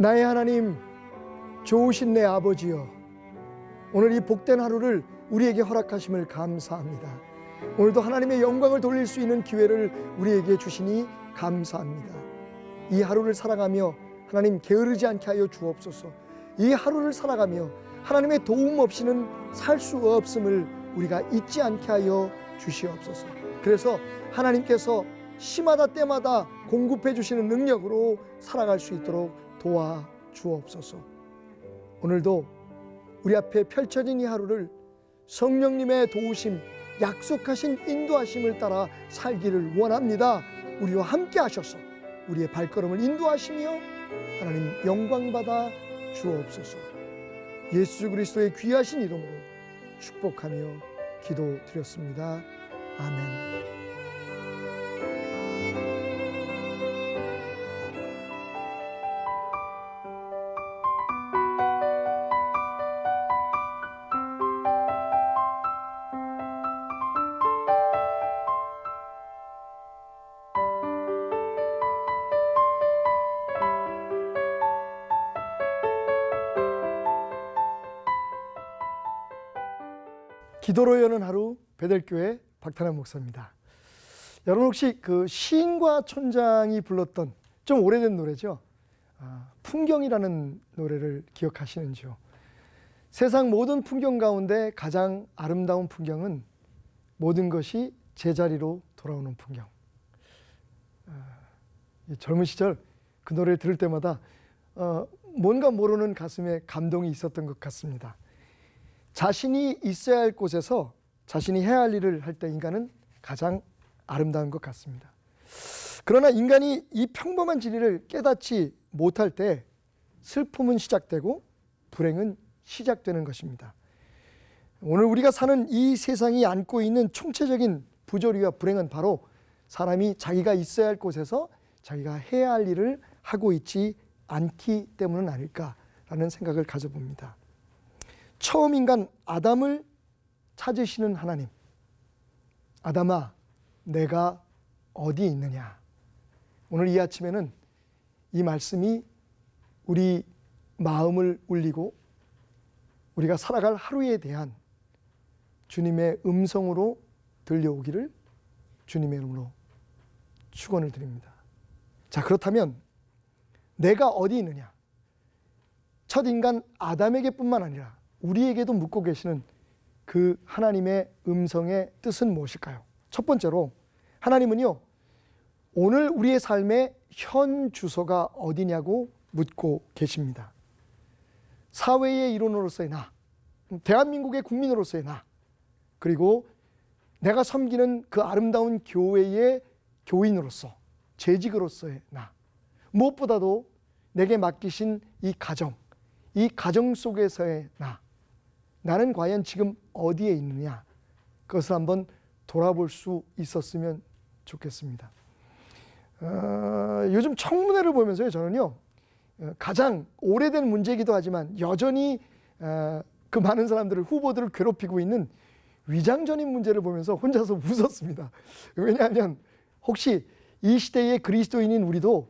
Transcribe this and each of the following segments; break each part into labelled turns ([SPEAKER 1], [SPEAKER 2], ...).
[SPEAKER 1] 나의 하나님, 좋으신 내 아버지여, 오늘 이 복된 하루를 우리에게 허락하심을 감사합니다. 오늘도 하나님의 영광을 돌릴 수 있는 기회를 우리에게 주시니 감사합니다. 이 하루를 살아가며 하나님 게으르지 않게 하여 주옵소서. 이 하루를 살아가며 하나님의 도움 없이는 살 수 없음을 우리가 잊지 않게 하여 주시옵소서. 그래서 하나님께서 시마다 때마다 공급해 주시는 능력으로 살아갈 수 있도록 도와 주옵소서. 오늘도 우리 앞에 펼쳐진 이 하루를 성령님의 도우심, 약속하신 인도하심을 따라 살기를 원합니다. 우리와 함께 하셔서 우리의 발걸음을 인도하시며 하나님 영광받아 주옵소서. 예수 그리스도의 귀하신 이름으로 축복하며 기도드렸습니다. 아멘. 기도로 여는 하루, 베델교회 박탄환 목사입니다. 여러분 혹시 그 시인과 촌장이 불렀던 좀 오래된 노래죠? 풍경이라는 노래를 기억하시는지요? 세상 모든 풍경 가운데 가장 아름다운 풍경은 모든 것이 제자리로 돌아오는 풍경. 젊은 시절 그 노래를 들을 때마다 뭔가 모르는 가슴에 감동이 있었던 것 같습니다. 자신이 있어야 할 곳에서 자신이 해야 할 일을 할 때 인간은 가장 아름다운 것 같습니다. 그러나 인간이 이 평범한 진리를 깨닫지 못할 때 슬픔은 시작되고 불행은 시작되는 것입니다. 오늘 우리가 사는 이 세상이 안고 있는 총체적인 부조리와 불행은 바로 사람이 자기가 있어야 할 곳에서 자기가 해야 할 일을 하고 있지 않기 때문은 아닐까라는 생각을 가져봅니다. 처음 인간 아담을 찾으시는 하나님, 아담아 내가 어디 있느냐. 오늘 이 아침에는 이 말씀이 우리 마음을 울리고 우리가 살아갈 하루에 대한 주님의 음성으로 들려오기를 주님의 이름으로 축원을 드립니다. 자, 그렇다면 내가 어디 있느냐, 첫 인간 아담에게 뿐만 아니라 우리에게도 묻고 계시는 그 하나님의 음성의 뜻은 무엇일까요? 첫 번째로 하나님은요, 오늘 우리의 삶의 현 주소가 어디냐고 묻고 계십니다. 사회의 일원으로서의 나, 대한민국의 국민으로서의 나, 그리고 내가 섬기는 그 아름다운 교회의 교인으로서, 재직으로서의 나, 무엇보다도 내게 맡기신 이 가정 속에서의 나, 나는 과연 지금 어디에 있느냐, 그것을 한번 돌아볼 수 있었으면 좋겠습니다. 요즘 청문회를 보면서요, 저는요, 가장 오래된 문제이기도 하지만 여전히 그 많은 사람들을, 후보들을 괴롭히고 있는 위장전입 문제를 보면서 혼자서 웃었습니다. 왜냐하면 혹시 이 시대의 그리스도인인 우리도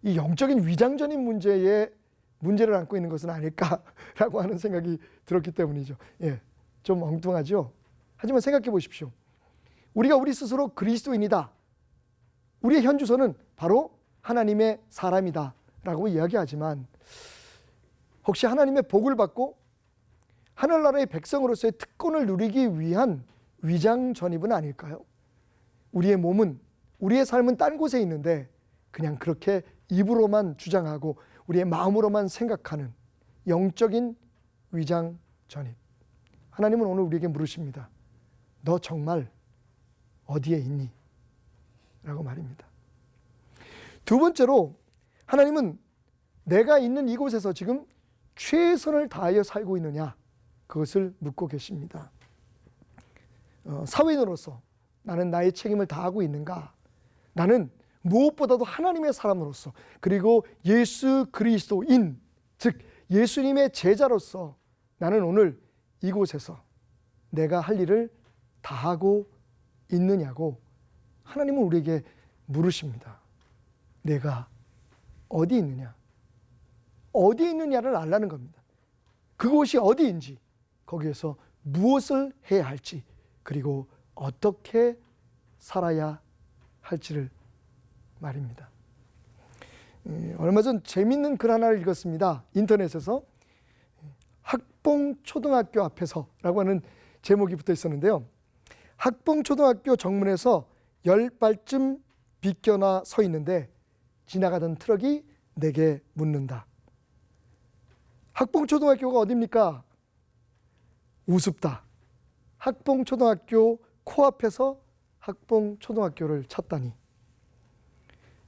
[SPEAKER 1] 이 영적인 위장전입 문제를 안고 있는 것은 아닐까라고 하는 생각이 들었기 때문이죠. 예, 좀 엉뚱하죠. 하지만 생각해 보십시오. 우리가 우리 스스로 그리스도인이다, 우리의 현 주소는 바로 하나님의 사람이다 라고 이야기하지만, 혹시 하나님의 복을 받고 하늘나라의 백성으로서의 특권을 누리기 위한 위장 전입은 아닐까요? 우리의 몸은, 우리의 삶은 딴 곳에 있는데 그냥 그렇게 입으로만 주장하고 우리의 마음으로만 생각하는 영적인 위장 전입. 하나님은 오늘 우리에게 물으십니다. 너 정말 어디에 있니? 라고 말입니다. 두 번째로 하나님은 내가 있는 이곳에서 지금 최선을 다하여 살고 있느냐, 그것을 묻고 계십니다. 사회인으로서 나는 나의 책임을 다하고 있는가? 나는 무엇보다도 하나님의 사람으로서, 그리고 예수 그리스도인, 즉 예수님의 제자로서 나는 오늘 이곳에서 내가 할 일을 다하고 있느냐고 하나님은 우리에게 물으십니다. 내가 어디 있느냐? 어디에 있느냐를 알라는 겁니다. 그곳이 어디인지, 거기에서 무엇을 해야 할지, 그리고 어떻게 살아야 할지를 말입니다. 얼마 전 재밌는 글 하나를 읽었습니다. 인터넷에서. 학봉초등학교 앞에서라고 하는 제목이 붙어 있었는데요. 학봉초등학교 정문에서 10발쯤 비껴나 서 있는데 지나가던 트럭이 내게 묻는다. 학봉초등학교가 어디입니까? 우습다. 학봉초등학교 코앞에서 학봉초등학교를 찾다니.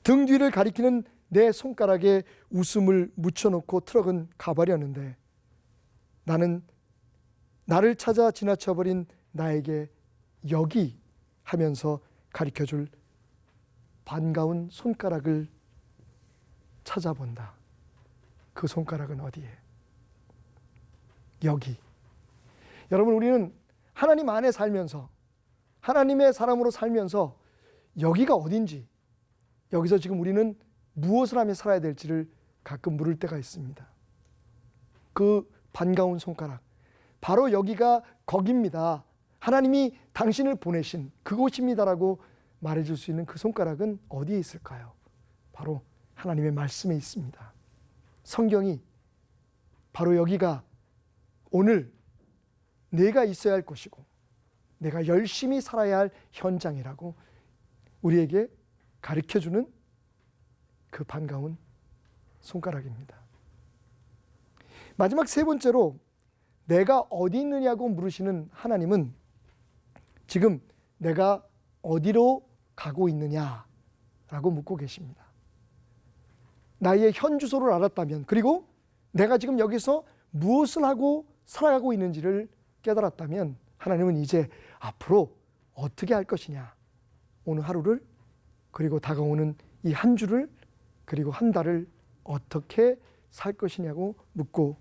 [SPEAKER 1] 등 뒤를 가리키는 내 손가락에 웃음을 묻혀놓고 트럭은 가버렸는데 나는 나를 찾아 지나쳐버린 나에게 여기 하면서 가리켜줄 반가운 손가락을 찾아본다. 그 손가락은 어디에? 여기. 여러분, 우리는 하나님 안에 살면서, 하나님의 사람으로 살면서 여기가 어딘지, 여기서 지금 우리는 무엇을 하며 살아야 될지를 가끔 물을 때가 있습니다. 그 반가운 손가락, 바로 여기가 거기입니다. 하나님이 당신을 보내신 그곳입니다라고 말해줄 수 있는 그 손가락은 어디에 있을까요? 바로 하나님의 말씀에 있습니다. 성경이 바로 여기가 오늘 내가 있어야 할 곳이고 내가 열심히 살아야 할 현장이라고 우리에게 가르쳐주는 그 반가운 손가락입니다. 마지막 세 번째로 내가 어디 있느냐고 물으시는 하나님은 지금 내가 어디로 가고 있느냐라고 묻고 계십니다. 나의 현 주소를 알았다면, 그리고 내가 지금 여기서 무엇을 하고 살아가고 있는지를 깨달았다면 하나님은 이제 앞으로 어떻게 할 것이냐, 오늘 하루를, 그리고 다가오는 이 한 주를, 그리고 한 달을 어떻게 살 것이냐고 묻고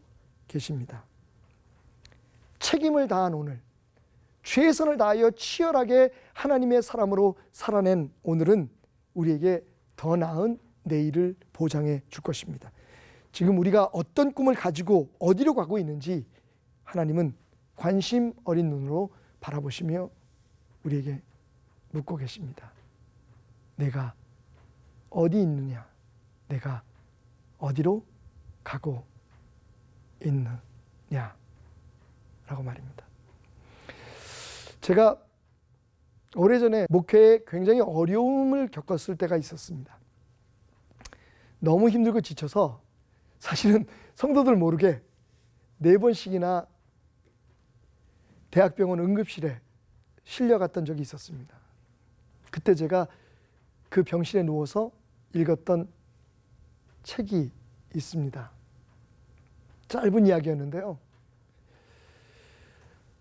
[SPEAKER 1] 계십니다. 책임을 다한 오늘, 최선을 다하여 치열하게 하나님의 사람으로 살아낸 오늘은 우리에게 더 나은 내일을 보장해 줄 것입니다. 지금 우리가 어떤 꿈을 가지고 어디로 가고 있는지 하나님은 관심 어린 눈으로 바라보시며 우리에게 묻고 계십니다. 내가 어디 있느냐? 내가 어디로 가고 있느냐? 라고 말입니다. 제가 오래전에 목회에 굉장히 어려움을 겪었을 때가 있었습니다. 너무 힘들고 지쳐서 사실은 성도들 모르게 4번씩이나 대학병원 응급실에 실려갔던 적이 있었습니다. 그때 제가 그 병실에 누워서 읽었던 책이 있습니다. 짧은 이야기였는데요.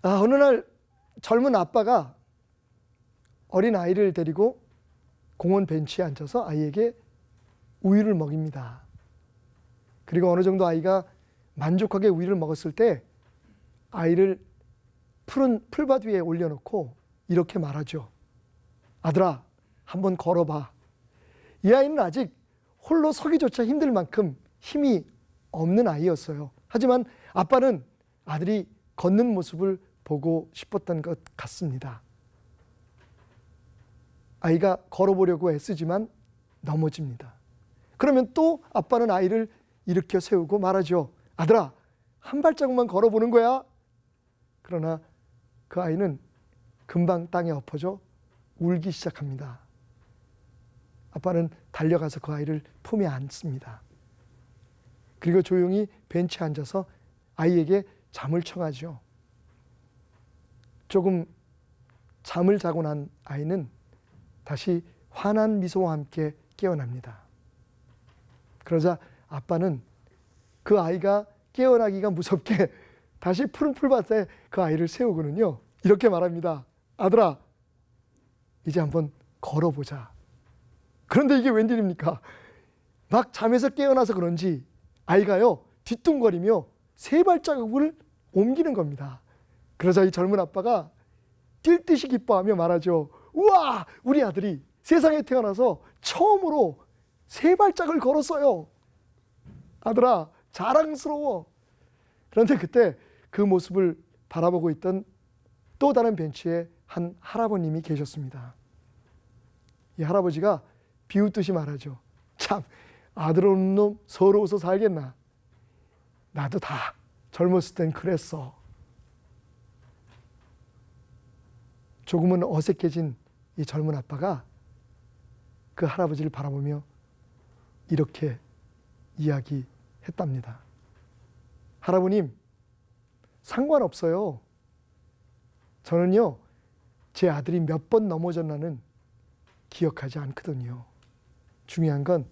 [SPEAKER 1] 어느 날 젊은 아빠가 어린 아이를 데리고 공원 벤치에 앉아서 아이에게 우유를 먹입니다. 그리고 어느 정도 아이가 만족하게 우유를 먹었을 때 아이를 푸른 풀밭 위에 올려놓고 이렇게 말하죠. 아들아, 한번 걸어봐. 이 아이는 아직 홀로 서기조차 힘들 만큼 힘이 없는 아이였어요. 하지만 아빠는 아들이 걷는 모습을 보고 싶었던 것 같습니다. 아이가 걸어보려고 애쓰지만 넘어집니다. 그러면 또 아빠는 아이를 일으켜 세우고 말하죠. 아들아, 한 발자국만 걸어보는 거야. 그러나 그 아이는 금방 땅에 엎어져 울기 시작합니다. 아빠는 달려가서 그 아이를 품에 안습니다. 그리고 조용히 벤치에 앉아서 아이에게 잠을 청하죠. 조금 잠을 자고 난 아이는 다시 환한 미소와 함께 깨어납니다. 그러자 아빠는 그 아이가 깨어나기가 무섭게 다시 푸른 풀밭에 그 아이를 세우고는요, 이렇게 말합니다. 아들아, 이제 한번 걸어보자. 그런데 이게 웬일입니까? 막 잠에서 깨어나서 그런지 아이가요, 뒤뚱거리며 3발자국을 옮기는 겁니다. 그러자 이 젊은 아빠가 뛸 듯이 기뻐하며 말하죠. 우와, 우리 아들이 세상에 태어나서 처음으로 3발짝을 걸었어요. 아들아, 자랑스러워. 그런데 그때 그 모습을 바라보고 있던 또 다른 벤치에 한 할아버님이 계셨습니다. 이 할아버지가 비웃듯이 말하죠. 참, 아들 없는 놈 서러워서 살겠나. 나도 다 젊었을 땐 그랬어. 조금은 어색해진 이 젊은 아빠가 그 할아버지를 바라보며 이렇게 이야기했답니다. 할아버님, 상관없어요. 저는요, 제 아들이 몇 번 넘어졌나는 기억하지 않거든요. 중요한 건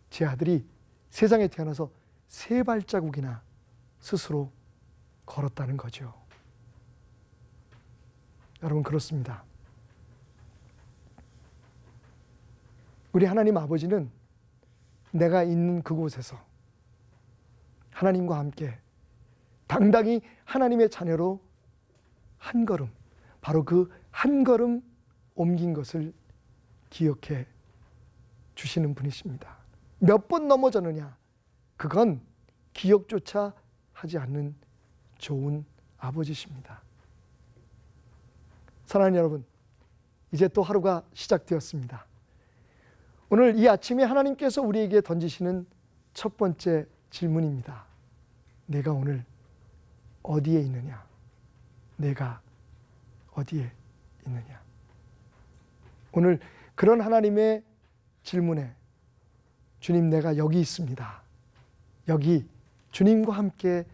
[SPEAKER 1] 제 아들이 세상에 태어나서 3발자국이나 스스로 걸었다는 거죠. 여러분, 그렇습니다. 우리 하나님 아버지는 내가 있는 그곳에서 하나님과 함께 당당히 하나님의 자녀로 한 걸음, 바로 그 한 걸음 옮긴 것을 기억해 주시는 분이십니다. 몇 번 넘어졌느냐? 그건 기억조차 하지 않는 좋은 아버지십니다. 사랑하는 여러분, 이제 또 하루가 시작되었습니다. 오늘 이 아침에 하나님께서 우리에게 던지시는 첫 번째 질문입니다. 내가 오늘 어디에 있느냐? 내가 어디에 있느냐? 오늘 그런 하나님의 질문에 주님, 내가 여기 있습니다. 여기 주님과 함께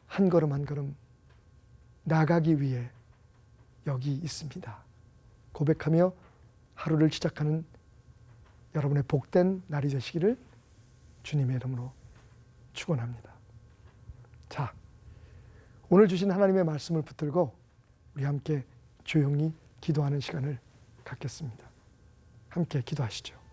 [SPEAKER 1] 한 걸음 한 걸음 나가기 위해 여기 있습니다. 고백하며 하루를 시작하는 여러분의 복된 날이 되시기를 주님의 이름으로 축원합니다. 자, 오늘 주신 하나님의 말씀을 붙들고 우리 함께 조용히 기도하는 시간을 갖겠습니다. 함께 기도하시죠.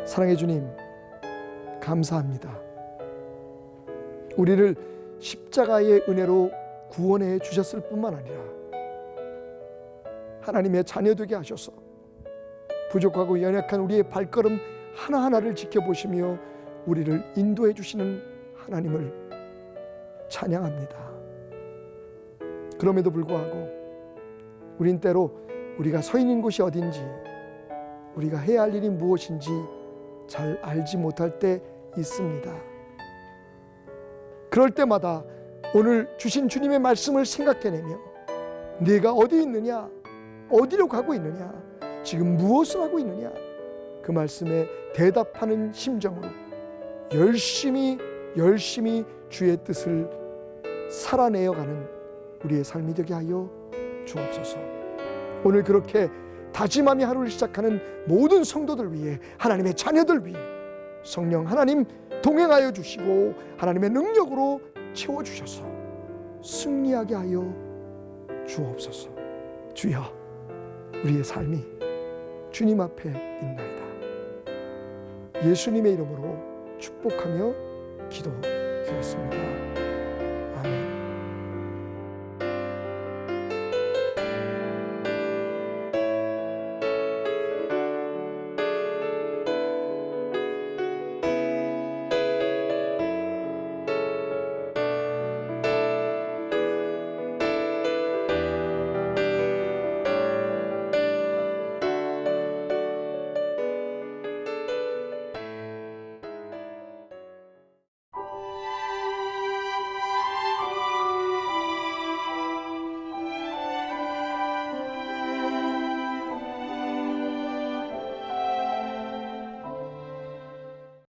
[SPEAKER 1] 사랑의 주님, 감사합니다. 우리를 십자가의 은혜로 구원해 주셨을 뿐만 아니라 하나님의 자녀 되게 하셔서 부족하고 연약한 우리의 발걸음 하나하나를 지켜보시며 우리를 인도해 주시는 하나님을 찬양합니다. 그럼에도 불구하고 우린 때로 우리가 서 있는 곳이 어딘지, 우리가 해야 할 일이 무엇인지 잘 알지 못할 때 있습니다. 그럴 때마다 오늘 주신 주님의 말씀을 생각해내며 네가 어디 있느냐, 어디로 가고 있느냐, 지금 무엇을 하고 있느냐, 그 말씀에 대답하는 심정으로 열심히 주의 뜻을 살아내어가는 우리의 삶이 되게 하여 주옵소서. 오늘 그렇게 다짐하며 하루를 시작하는 모든 성도들 위해, 하나님의 자녀들 위해 성령 하나님 동행하여 주시고 하나님의 능력으로 채워주셔서 승리하게 하여 주옵소서. 주여, 우리의 삶이 주님 앞에 있나이다. 예수님의 이름으로 축복하며 기도드렸습니다.